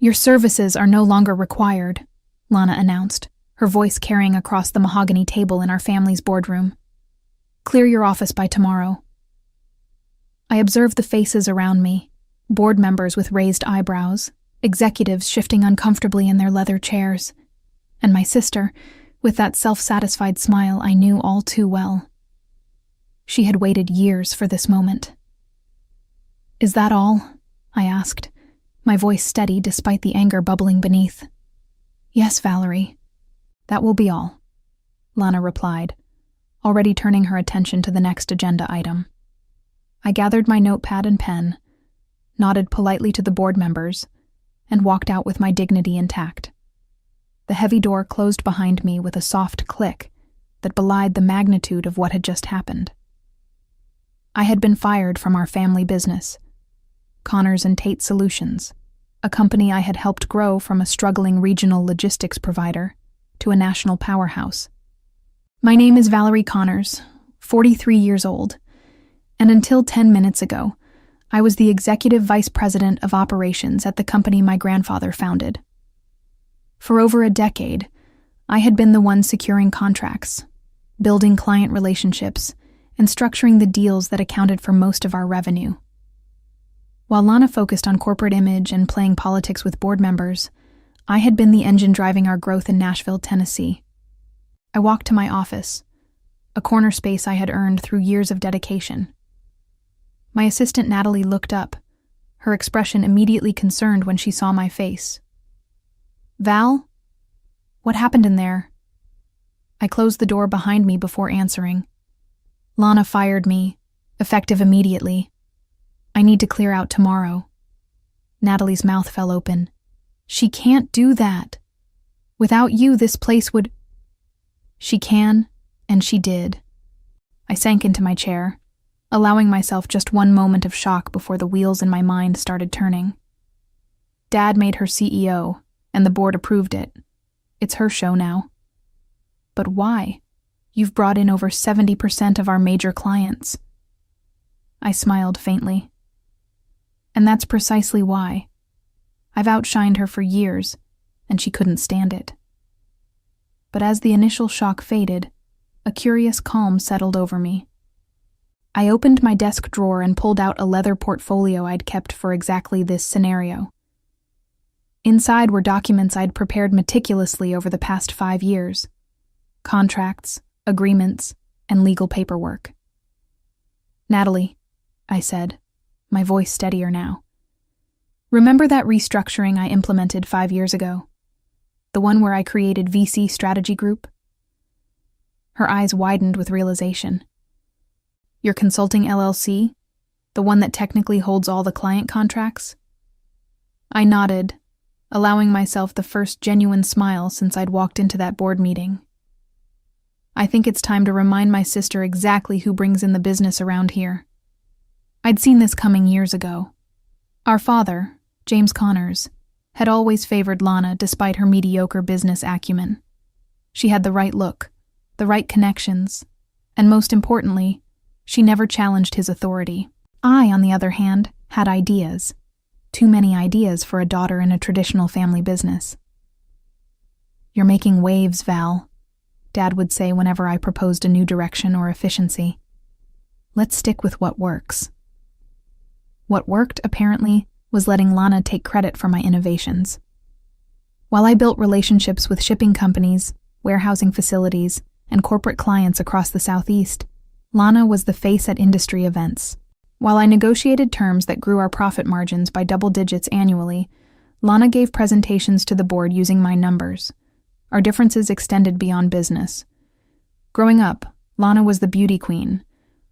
"Your services are no longer required," Lana announced, her voice carrying across the mahogany table in our family's boardroom. "Clear your office by tomorrow." I observed the faces around me, board members with raised eyebrows, executives shifting uncomfortably in their leather chairs, and my sister, with that self-satisfied smile I knew all too well. She had waited years for this moment. "Is that all?" I asked, my voice steady despite the anger bubbling beneath. "Yes, Valerie, that will be all," Lana replied, already turning her attention to the next agenda item. I gathered my notepad and pen, nodded politely to the board members, and walked out with my dignity intact. The heavy door closed behind me with a soft click that belied the magnitude of what had just happened. I had been fired from our family business, Connors and Tate Solutions, a company I had helped grow from a struggling regional logistics provider to a national powerhouse. My name is Valerie Connors, 43 years old, and until 10 minutes ago, I was the executive vice president of operations at the company my grandfather founded. For over a decade, I had been the one securing contracts, building client relationships, and structuring the deals that accounted for most of our revenue. While Lana focused on corporate image and playing politics with board members, I had been the engine driving our growth in Nashville, Tennessee. I walked to my office, a corner space I had earned through years of dedication. My assistant Natalie looked up, her expression immediately concerned when she saw my face. "Val? What happened in there?" I closed the door behind me before answering. "Lana fired me, effective immediately. I need to clear out tomorrow." Natalie's mouth fell open. "She can't do that. Without you, this place would—" "She can, and she did." I sank into my chair, allowing myself just one moment of shock before the wheels in my mind started turning. Dad made her CEO, and the board approved it. It's her show now. But why? You've brought in over 70% of our major clients. I smiled faintly. And that's precisely why. I've outshined her for years, and she couldn't stand it. But as the initial shock faded, a curious calm settled over me. I opened my desk drawer and pulled out a leather portfolio I'd kept for exactly this scenario. Inside were documents I'd prepared meticulously over the past 5 years. Contracts, agreements, and legal paperwork. "Natalie," I said, my voice steadier now. "Remember that restructuring I implemented 5 years ago? The one where I created VC Strategy Group?" Her eyes widened with realization. "Your consulting LLC? The one that technically holds all the client contracts?" I nodded, allowing myself the first genuine smile since I'd walked into that board meeting. I think it's time to remind my sister exactly who brings in the business around here. I'd seen this coming years ago. Our father, James Connors, had always favored Lana despite her mediocre business acumen. She had the right look, the right connections, and most importantly, she never challenged his authority. I, on the other hand, had ideas. Too many ideas for a daughter in a traditional family business. "You're making waves, Val," Dad would say whenever I proposed a new direction or efficiency. "Let's stick with what works." What worked, apparently, was letting Lana take credit for my innovations. While I built relationships with shipping companies, warehousing facilities, and corporate clients across the Southeast, Lana was the face at industry events. While I negotiated terms that grew our profit margins by double digits annually, Lana gave presentations to the board using my numbers. Our differences extended beyond business. Growing up, Lana was the beauty queen,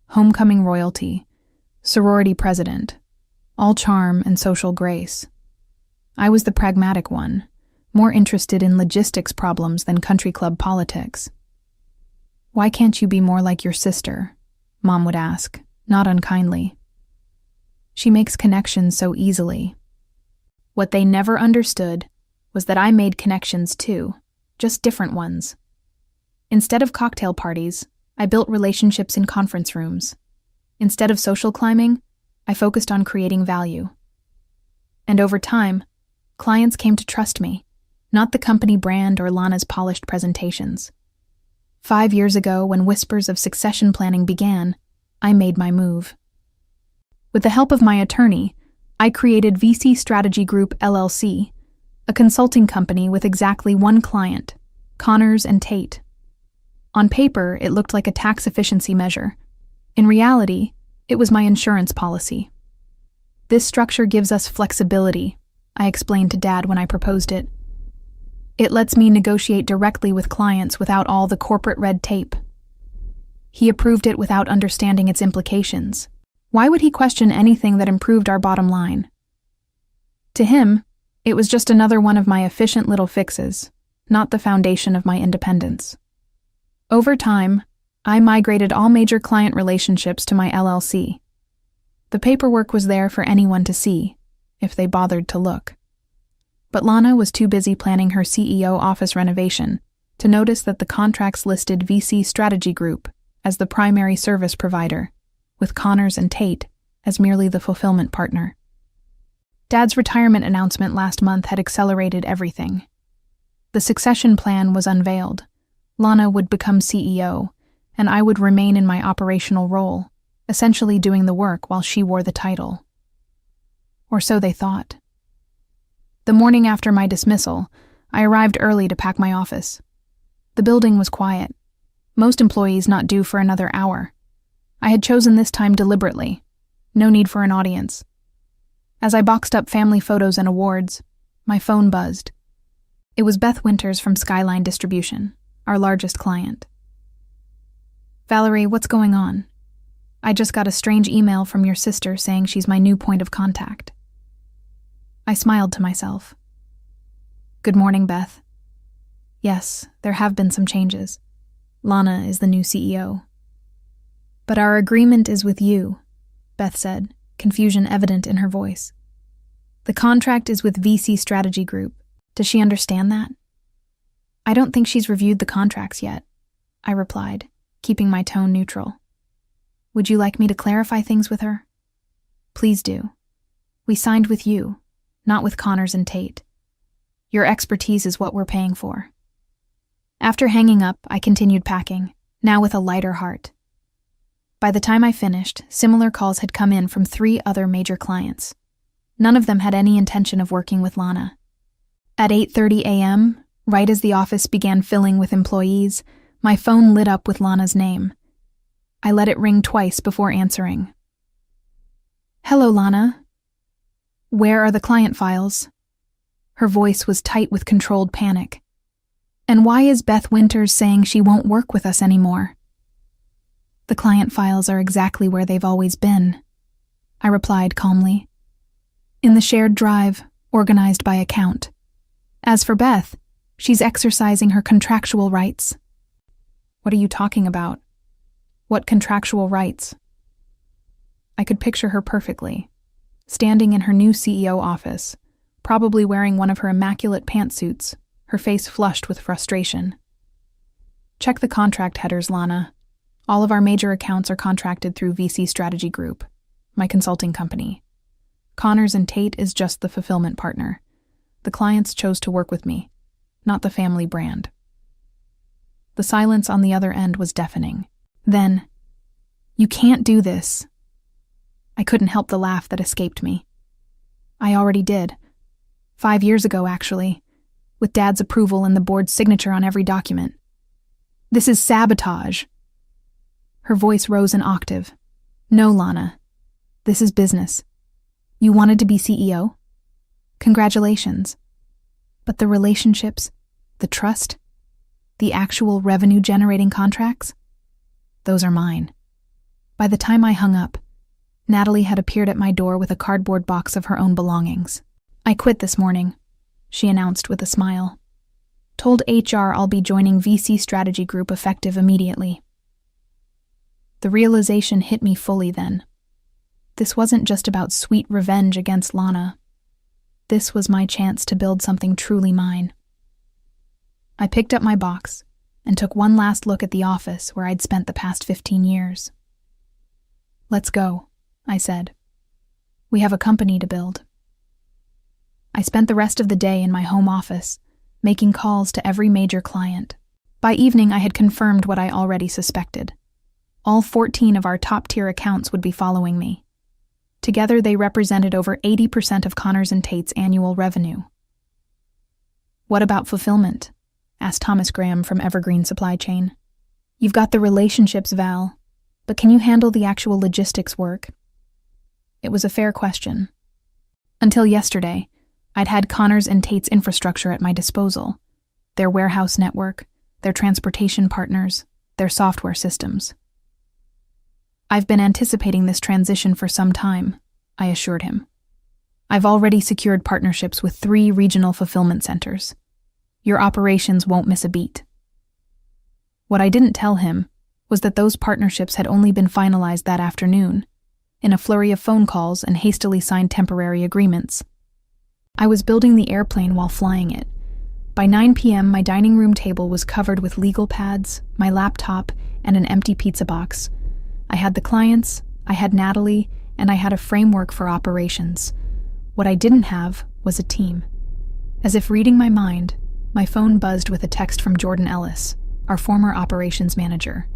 homecoming royalty, sorority president, all charm and social grace. I was the pragmatic one, more interested in logistics problems than country club politics. "Why can't you be more like your sister?" Mom would ask, not unkindly. "She makes connections so easily." What they never understood was that I made connections too, just different ones. Instead of cocktail parties, I built relationships in conference rooms. Instead of social climbing, I focused on creating value. And over time, Clients came to trust me, not the company brand or Lana's polished presentations. 5 years ago, when whispers of succession planning began, I made my move. With the help of my attorney, I created VC Strategy Group LLC, a consulting company with exactly one client, Connors and Tate. On paper, it looked like a tax efficiency measure. In reality, it was my insurance policy. This structure gives us flexibility, I explained to Dad when I proposed it. It lets me negotiate directly with clients without all the corporate red tape. He approved it without understanding its implications. Why would he question anything that improved our bottom line? To him, it was just another one of my efficient little fixes, not the foundation of my independence. Over time, I migrated all major client relationships to my LLC. The paperwork was there for anyone to see, if they bothered to look. But Lana was too busy planning her CEO office renovation to notice that the contracts listed VC Strategy Group as the primary service provider, with Connors and Tate as merely the fulfillment partner. Dad's retirement announcement last month had accelerated everything. The succession plan was unveiled. Lana would become CEO, and I would remain in my operational role, essentially doing the work while she wore the title. Or so they thought. The morning after my dismissal, I arrived early to pack my office. The building was quiet, most employees not due for another hour. I had chosen this time deliberately. No need for an audience. As I boxed up family photos and awards, my phone buzzed. It was Beth Winters from Skyline Distribution, our largest client. "Valerie, what's going on? I just got a strange email from your sister saying she's my new point of contact." I smiled to myself. "Good morning, Beth. Yes, there have been some changes. Lana is the new CEO. But our agreement is with you," Beth said, confusion evident in her voice. "The contract is with VC Strategy Group. Does she understand that?" "I don't think she's reviewed the contracts yet," I replied, keeping my tone neutral. "Would you like me to clarify things with her?" "Please do. We signed with you, not with Connors and Tate. Your expertise is what we're paying for." After hanging up, I continued packing, now with a lighter heart. By the time I finished, similar calls had come in from 3 other major clients. None of them had any intention of working with Lana. At 8:30 a.m., right as the office began filling with employees, my phone lit up with Lana's name. I let it ring twice before answering. "Hello, Lana. Where are the client files?" Her voice was tight with controlled panic. "And why is Beth Winters saying she won't work with us anymore?" "The client files are exactly where they've always been," I replied calmly. "In the shared drive, organized by account. As for Beth, she's exercising her contractual rights." "What are you talking about? What contractual rights?" I could picture her perfectly, standing in her new CEO office, probably wearing one of her immaculate pantsuits, her face flushed with frustration. "Check the contract headers, Lana. All of our major accounts are contracted through VC Strategy Group, my consulting company. Connors and Tate is just the fulfillment partner. The clients chose to work with me, not the family brand." The silence on the other end was deafening. Then, "You can't do this." I couldn't help the laugh that escaped me. I already did. 5 years ago, actually, with Dad's approval and the board's signature on every document. "This is sabotage." Her voice rose an octave. "No, Lana. This is business. You wanted to be CEO? Congratulations. But the relationships, the trust, the actual revenue-generating contracts? Those are mine." By the time I hung up, Natalie had appeared at my door with a cardboard box of her own belongings. "I quit this morning," she announced with a smile. "Told HR I'll be joining VC Strategy Group effective immediately." The realization hit me fully then. This wasn't just about sweet revenge against Lana. This was my chance to build something truly mine. I picked up my box and took one last look at the office where I'd spent the past 15 years. "Let's go," I said. "We have a company to build." I spent the rest of the day in my home office, making calls to every major client. By evening, I had confirmed what I already suspected. All 14 of our top-tier accounts would be following me. Together, they represented over 80% of Connors & Tate's annual revenue. "What about fulfillment?" asked Thomas Graham from Evergreen Supply Chain. "You've got the relationships, Val, but can you handle the actual logistics work?" It was a fair question. Until yesterday, I'd had Connors & Tate's infrastructure at my disposal, their warehouse network, their transportation partners, their software systems. "I've been anticipating this transition for some time," I assured him. "I've already secured partnerships with 3 regional fulfillment centers. Your operations won't miss a beat." What I didn't tell him was that those partnerships had only been finalized that afternoon, in a flurry of phone calls and hastily signed temporary agreements. I was building the airplane while flying it. By 9 p.m., my dining room table was covered with legal pads, my laptop, and an empty pizza box. I had the clients, I had Natalie, and I had a framework for operations. What I didn't have was a team. As if reading my mind, my phone buzzed with a text from Jordan Ellis, our former operations manager.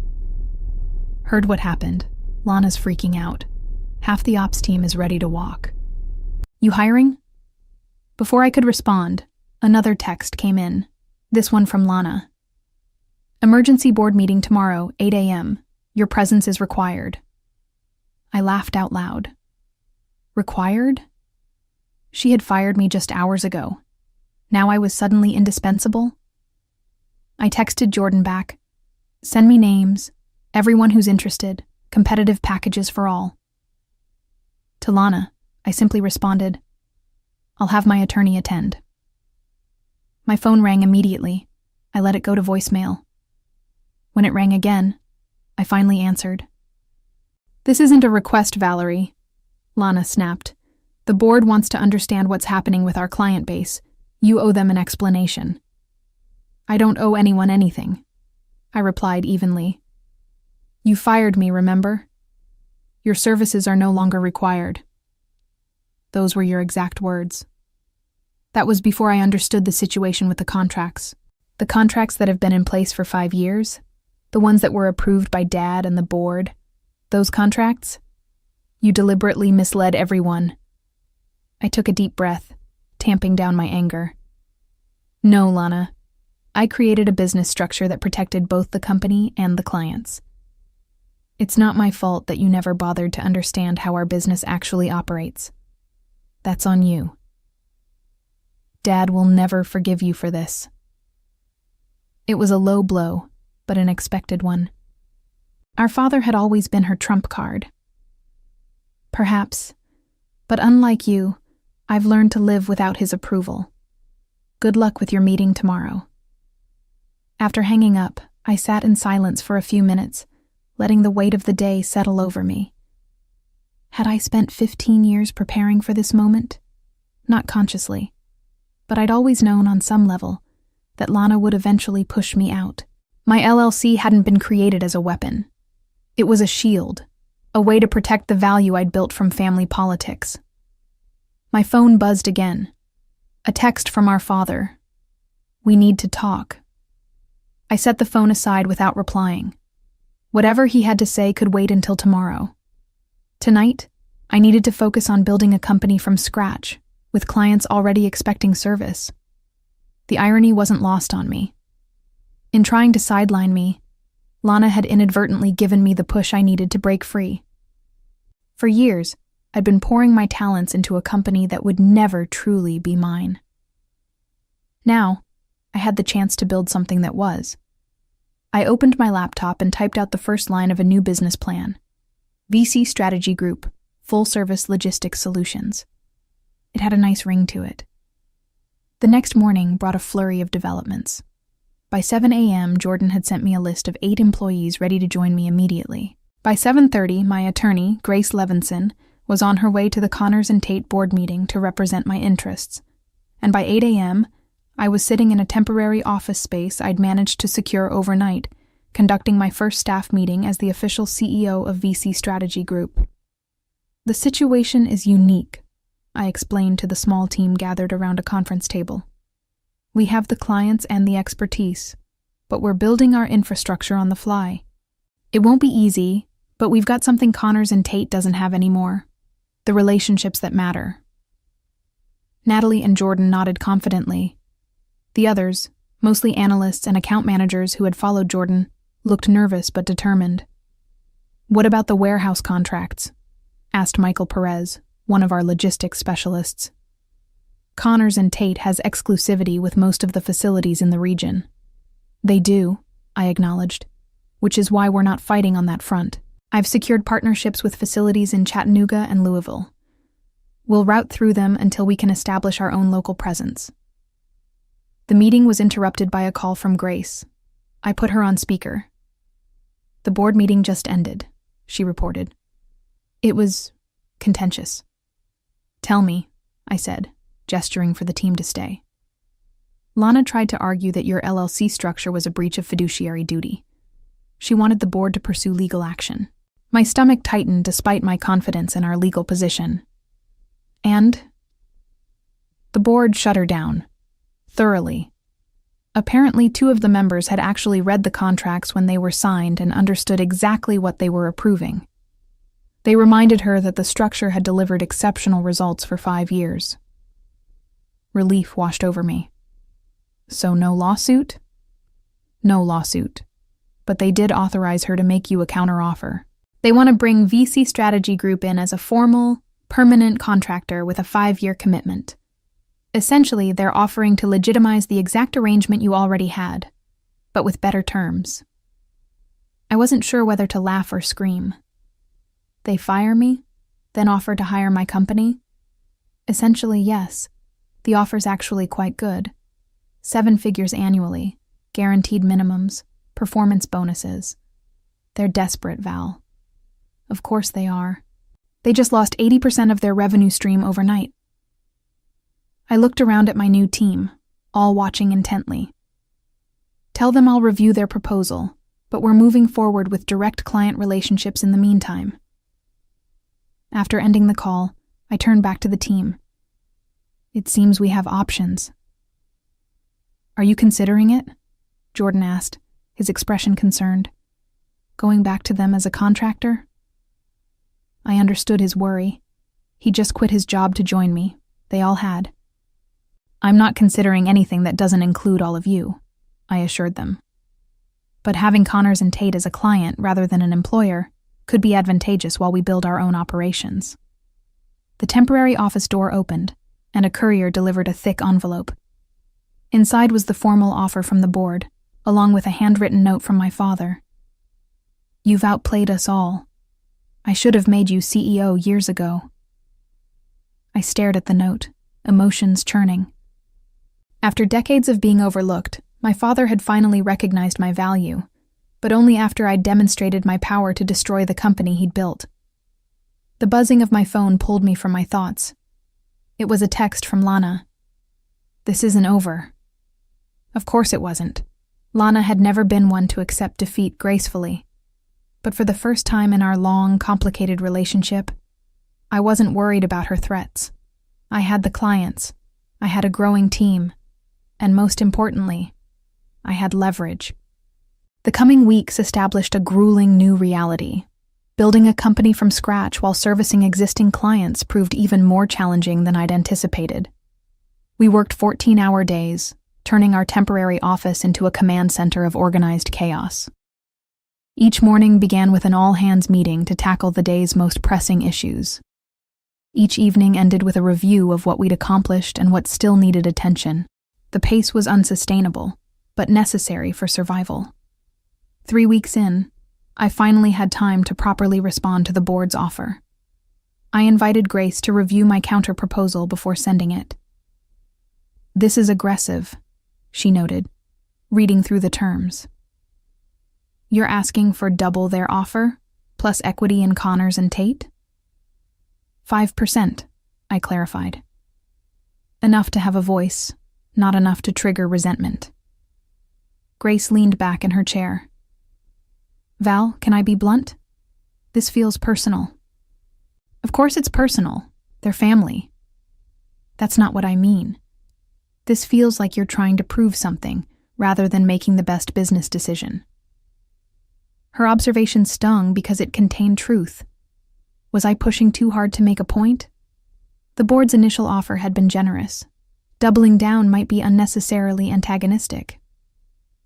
"Heard what happened. Lana's freaking out. Half the ops team is ready to walk. You hiring?" Before I could respond, another text came in, this one from Lana. "Emergency board meeting tomorrow, 8 a.m. Your presence is required." I laughed out loud. Required? She had fired me just hours ago. Now I was suddenly indispensable? I texted Jordan back. "Send me names, everyone who's interested, competitive packages for all." To Lana, I simply responded, "I'll have my attorney attend." My phone rang immediately. I let it go to voicemail. When it rang again, I finally answered. "This isn't a request, Valerie," Lana snapped. "The board wants to understand what's happening with our client base. You owe them an explanation." "I don't owe anyone anything," I replied evenly. "You fired me, remember? Your services are no longer required." Those were your exact words. That was before I understood the situation with the contracts. The contracts that have been in place for 5 years, the ones that were approved by Dad and the board, those contracts? You deliberately misled everyone. I took a deep breath, tamping down my anger. "No, Lana. I created a business structure that protected both the company and the clients. It's not my fault that you never bothered to understand how our business actually operates. That's on you. Dad will never forgive you for this." It was a low blow, but an expected one. Our father had always been her trump card. Perhaps, but unlike you, I've learned to live without his approval. Good luck with your meeting tomorrow. After hanging up, I sat in silence for a few minutes, letting the weight of the day settle over me. Had I spent 15 years preparing for this moment? Not consciously, but I'd always known on some level that Lana would eventually push me out. My LLC hadn't been created as a weapon. It was a shield, a way to protect the value I'd built from family politics. My phone buzzed again. A text from our father. "We need to talk." I set the phone aside without replying. Whatever he had to say could wait until tomorrow. Tonight, I needed to focus on building a company from scratch, with clients already expecting service. The irony wasn't lost on me. In trying to sideline me, Lana had inadvertently given me the push I needed to break free. For years, I'd been pouring my talents into a company that would never truly be mine. Now, I had the chance to build something that was. I opened my laptop and typed out the first line of a new business plan. VC Strategy Group, Full Service Logistics Solutions. It had a nice ring to it. The next morning brought a flurry of developments. By 7 a.m., Jordan had sent me a list of 8 employees ready to join me immediately. By 7:30, my attorney, Grace Levinson, was on her way to the Connors & Tate board meeting to represent my interests. And by 8 a.m., I was sitting in a temporary office space I'd managed to secure overnight, conducting my first staff meeting as the official CEO of VC Strategy Group. The situation is unique, I explained to the small team gathered around a conference table. We have the clients and the expertise, but we're building our infrastructure on the fly. It won't be easy, but we've got something Connors and Tate doesn't have anymore: the relationships that matter. Natalie and Jordan nodded confidently. The others, mostly analysts and account managers who had followed Jordan, looked nervous but determined. "What about the warehouse contracts?" asked Michael Perez, one of our logistics specialists. "Connors and Tate has exclusivity with most of the facilities in the region." "They do," I acknowledged, "which is why we're not fighting on that front. I've secured partnerships with facilities in Chattanooga and Louisville. We'll route through them until we can establish our own local presence." The meeting was interrupted by a call from Grace. I put her on speaker. "The board meeting just ended," she reported. "It was contentious." "Tell me," I said, gesturing for the team to stay. "Lana tried to argue that your LLC structure was a breach of fiduciary duty. She wanted the board to pursue legal action." My stomach tightened despite my confidence in our legal position. And the board shut her down. Thoroughly. Apparently, 2 of the members had actually read the contracts when they were signed and understood exactly what they were approving. They reminded her that the structure had delivered exceptional results for 5 years. Relief washed over me. "So no lawsuit?" "No lawsuit. But they did authorize her to make you a counteroffer. They want to bring VC Strategy Group in as a formal, permanent contractor with a 5-year commitment. Essentially, they're offering to legitimize the exact arrangement you already had, but with better terms." I wasn't sure whether to laugh or scream. They fire me, then offer to hire my company? Essentially, yes. The offer's actually quite good. 7 figures annually, guaranteed minimums, performance bonuses. They're desperate, Val. Of course they are. They just lost 80% of their revenue stream overnight. I looked around at my new team, all watching intently. "Tell them I'll review their proposal, but we're moving forward with direct client relationships in the meantime." After ending the call, I turned back to the team. "It seems we have options." "Are you considering it?" Jordan asked, his expression concerned. "Going back to them as a contractor?" I understood his worry. He just quit his job to join me. They all had. "I'm not considering anything that doesn't include all of you," I assured them. "But having Connors and Tate as a client rather than an employer could be advantageous while we build our own operations." The temporary office door opened, and a courier delivered a thick envelope. Inside was the formal offer from the board, along with a handwritten note from my father. "You've outplayed us all. I should have made you CEO years ago." I stared at the note, emotions churning. After decades of being overlooked, my father had finally recognized my value, but only after I'd demonstrated my power to destroy the company he'd built. The buzzing of my phone pulled me from my thoughts. It was a text from Lana. "This isn't over." Of course it wasn't. Lana had never been one to accept defeat gracefully. But for the first time in our long, complicated relationship, I wasn't worried about her threats. I had the clients, I had a growing team, and most importantly, I had leverage. The coming weeks established a grueling new reality. Building a company from scratch while servicing existing clients proved even more challenging than I'd anticipated. We worked 14-hour days, turning our temporary office into a command center of organized chaos. Each morning began with an all-hands meeting to tackle the day's most pressing issues. Each evening ended with a review of what we'd accomplished and what still needed attention. The pace was unsustainable, but necessary for survival. 3 weeks in, I finally had time to properly respond to the board's offer. I invited Grace to review my counter-proposal before sending it. "This is aggressive," she noted, reading through the terms. "You're asking for double their offer, plus equity in Connors and Tate?" 5%, I clarified. Enough to have a voice, not enough to trigger resentment. Grace leaned back in her chair. "Val, can I be blunt? This feels personal." "Of course it's personal. They're family. That's not what I mean. This feels like you're trying to prove something, rather than making the best business decision." Her observation stung because it contained truth. Was I pushing too hard to make a point? The board's initial offer had been generous. Doubling down might be unnecessarily antagonistic.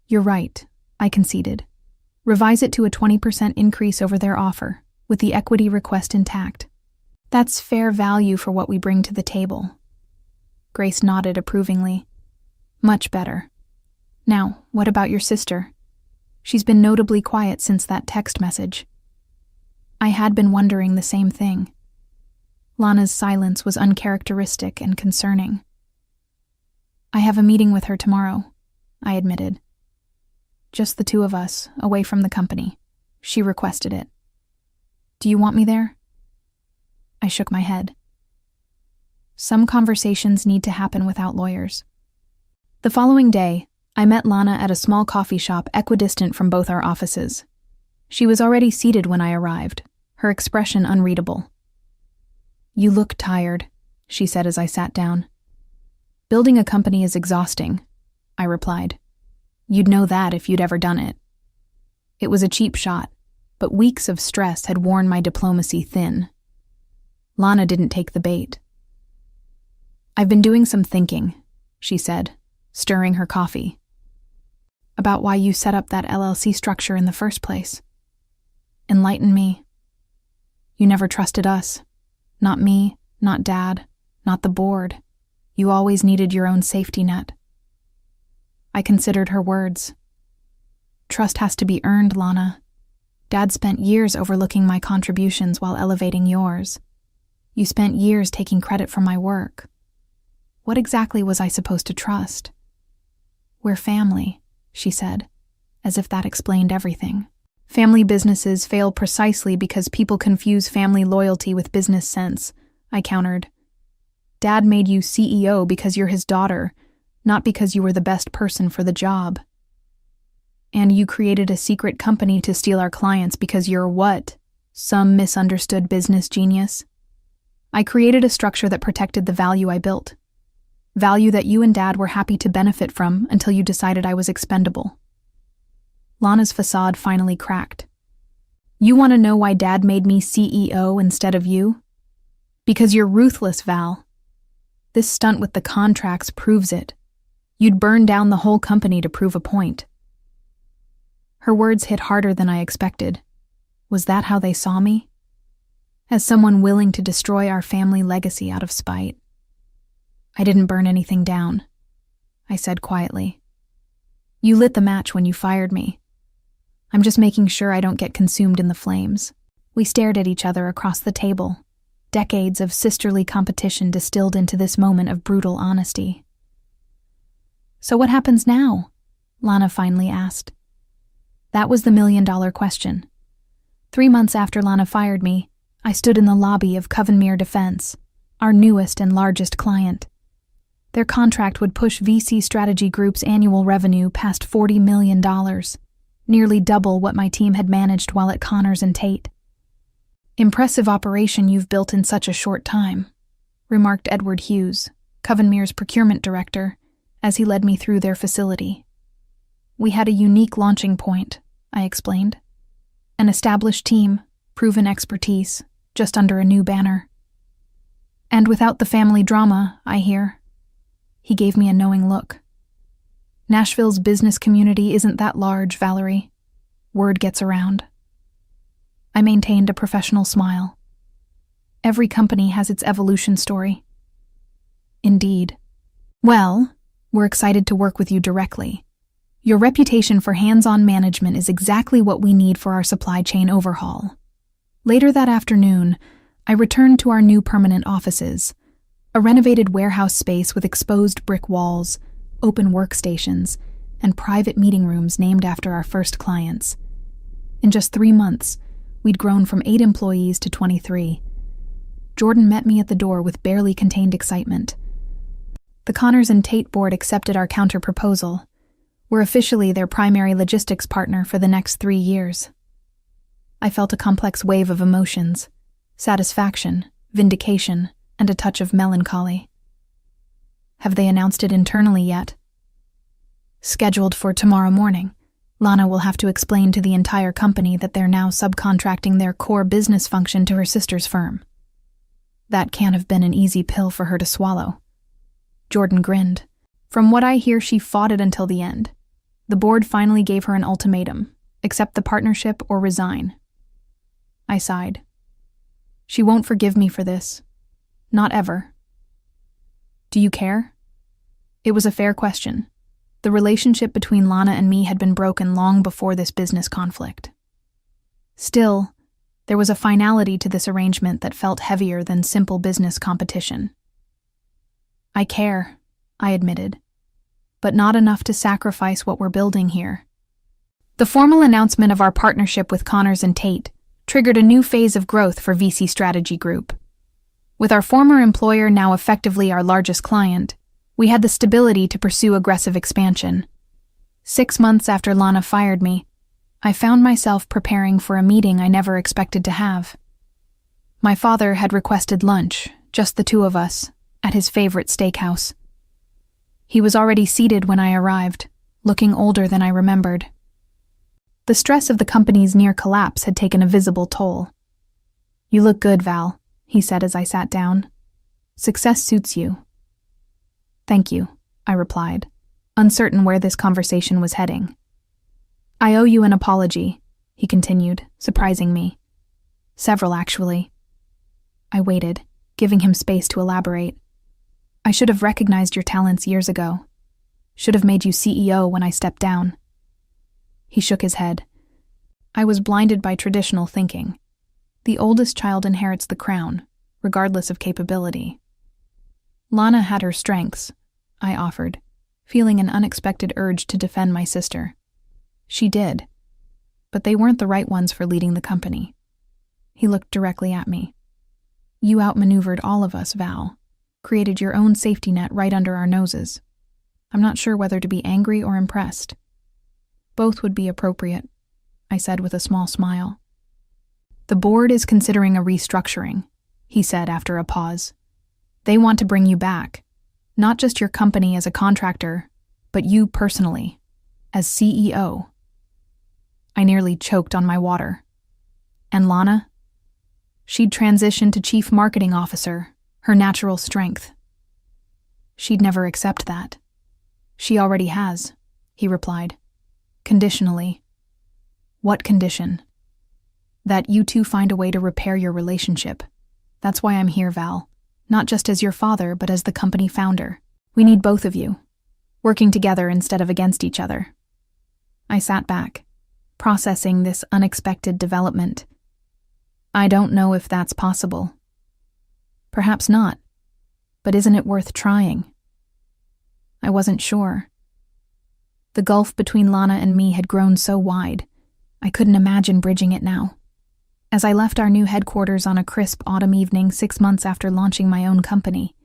"You're right," I conceded. "Revise it to a 20% increase over their offer, with the equity request intact. That's fair value for what we bring to the table." Grace nodded approvingly. "Much better. Now, what about your sister? She's been notably quiet since that text message." I had been wondering the same thing. Lana's silence was uncharacteristic and concerning. "I have a meeting with her tomorrow," I admitted. "Just the two of us, away from the company. She requested it. Do you want me there?" I shook my head. Some conversations need to happen without lawyers. The following day, I met Lana at a small coffee shop equidistant from both our offices. She was already seated when I arrived, her expression unreadable. "You look tired," she said as I sat down. "Building a company is exhausting," I replied. "You'd know that if you'd ever done it." It was a cheap shot, but weeks of stress had worn my diplomacy thin. Lana didn't take the bait. "I've been doing some thinking," she said, stirring her coffee. "About why you set up that LLC structure in the first place. Enlighten me. You never trusted us. Not me, not Dad, not the board. You always needed your own safety net." I considered her words. "Trust has to be earned, Lana. Dad spent years overlooking my contributions while elevating yours. You spent years taking credit for my work. What exactly was I supposed to trust?" "We're family," she said, as if that explained everything. "Family businesses fail precisely because people confuse family loyalty with business sense," I countered. "Dad made you CEO because you're his daughter, not because you were the best person for the job. And you created a secret company to steal our clients because you're what? Some misunderstood business genius? I created a structure that protected the value I built. Value that you and Dad were happy to benefit from until you decided I was expendable." Lana's facade finally cracked. "You want to know why Dad made me CEO instead of you? Because you're ruthless, Val. This stunt with the contracts proves it. You'd burn down the whole company to prove a point." Her words hit harder than I expected. Was that how they saw me? As someone willing to destroy our family legacy out of spite? "I didn't burn anything down," I said quietly. "You lit the match when you fired me. I'm just making sure I don't get consumed in the flames." We stared at each other across the table, decades of sisterly competition distilled into this moment of brutal honesty. "So what happens now?" Lana finally asked. That was the million-dollar question. 3 months after Lana fired me, I stood in the lobby of Covenmere Defense, our newest and largest client. Their contract would push VC Strategy Group's annual revenue past $40 million, nearly double what my team had managed while at Connors and Tate. "Impressive operation you've built in such a short time," remarked Edward Hughes, Covenmere's procurement director, as he led me through their facility. "We had a unique launching point," I explained. "An established team, proven expertise, just under a new banner. And without the family drama, I hear." He gave me a knowing look. "Nashville's business community isn't that large, Valerie. Word gets around." I maintained a professional smile. Every company has its evolution story. "Indeed. Well, we're excited to work with you directly. Your reputation for hands-on management is exactly what we need for our supply chain overhaul." Later that afternoon, I returned to our new permanent offices, a renovated warehouse space with exposed brick walls, open workstations, and private meeting rooms named after our first clients. In just 3 months, we'd grown from 8 employees to 23. Jordan met me at the door with barely contained excitement. The Connors and Tate board accepted our counter-proposal. We're officially their primary logistics partner for the next 3 years. I felt a complex wave of emotions: satisfaction, vindication, and a touch of melancholy. Have they announced it internally yet? Scheduled for tomorrow morning. Lana will have to explain to the entire company that they're now subcontracting their core business function to her sister's firm. That can't have been an easy pill for her to swallow. Jordan grinned. From what I hear, she fought it until the end. The board finally gave her an ultimatum: accept the partnership or resign. I sighed. She won't forgive me for this. Not ever. Do you care? It was a fair question. The relationship between Lana and me had been broken long before this business conflict. Still, there was a finality to this arrangement that felt heavier than simple business competition. I care, I admitted, but not enough to sacrifice what we're building here. The formal announcement of our partnership with Connors and Tate triggered a new phase of growth for VC Strategy Group. With our former employer now effectively our largest client, we had the stability to pursue aggressive expansion. 6 months after Lana fired me, I found myself preparing for a meeting I never expected to have. My father had requested lunch, just the two of us, at his favorite steakhouse. He was already seated when I arrived, looking older than I remembered. The stress of the company's near collapse had taken a visible toll. "You look good, Val," he said as I sat down. "Success suits you." "Thank you," I replied, uncertain where this conversation was heading. "I owe you an apology," he continued, surprising me. "Several, actually." I waited, giving him space to elaborate. "I should have recognized your talents years ago. Should have made you CEO when I stepped down." He shook his head. "I was blinded by traditional thinking. The oldest child inherits the crown, regardless of capability." "Lana had her strengths," I offered, feeling an unexpected urge to defend my sister. "She did, but they weren't the right ones for leading the company." He looked directly at me. "You outmaneuvered all of us, Val. Created your own safety net right under our noses. I'm not sure whether to be angry or impressed." "Both would be appropriate," I said with a small smile. "The board is considering a restructuring," he said after a pause. "They want to bring you back, not just your company as a contractor, but you personally, as CEO." I nearly choked on my water. And Lana? She'd transitioned to Chief Marketing Officer, her natural strength. "She'd never accept that." "She already has," he replied. "Conditionally." "What condition?" "That you two find a way to repair your relationship. That's why I'm here, Val. Not just as your father, but as the company founder. We need both of you, working together instead of against each other." I sat back, processing this unexpected development. "I don't know if that's possible." "Perhaps not, but isn't it worth trying?" I wasn't sure. The gulf between Lana and me had grown so wide, I couldn't imagine bridging it now. As I left our new headquarters on a crisp autumn evening 6 months after launching my own company,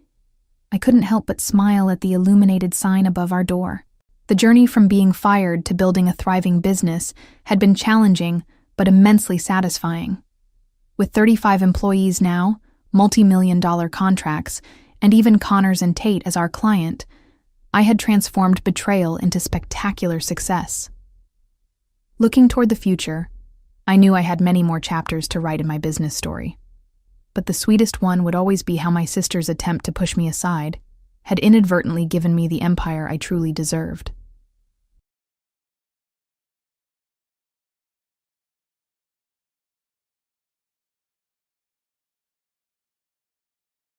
I couldn't help but smile at the illuminated sign above our door. The journey from being fired to building a thriving business had been challenging but immensely satisfying. With 35 employees now, multi-million-dollar contracts, and even Connors and Tate as our client, I had transformed Betrayal into spectacular success. Looking toward the future, I knew I had many more chapters to write in my business story. But the sweetest one would always be how my sister's attempt to push me aside had inadvertently given me the empire I truly deserved.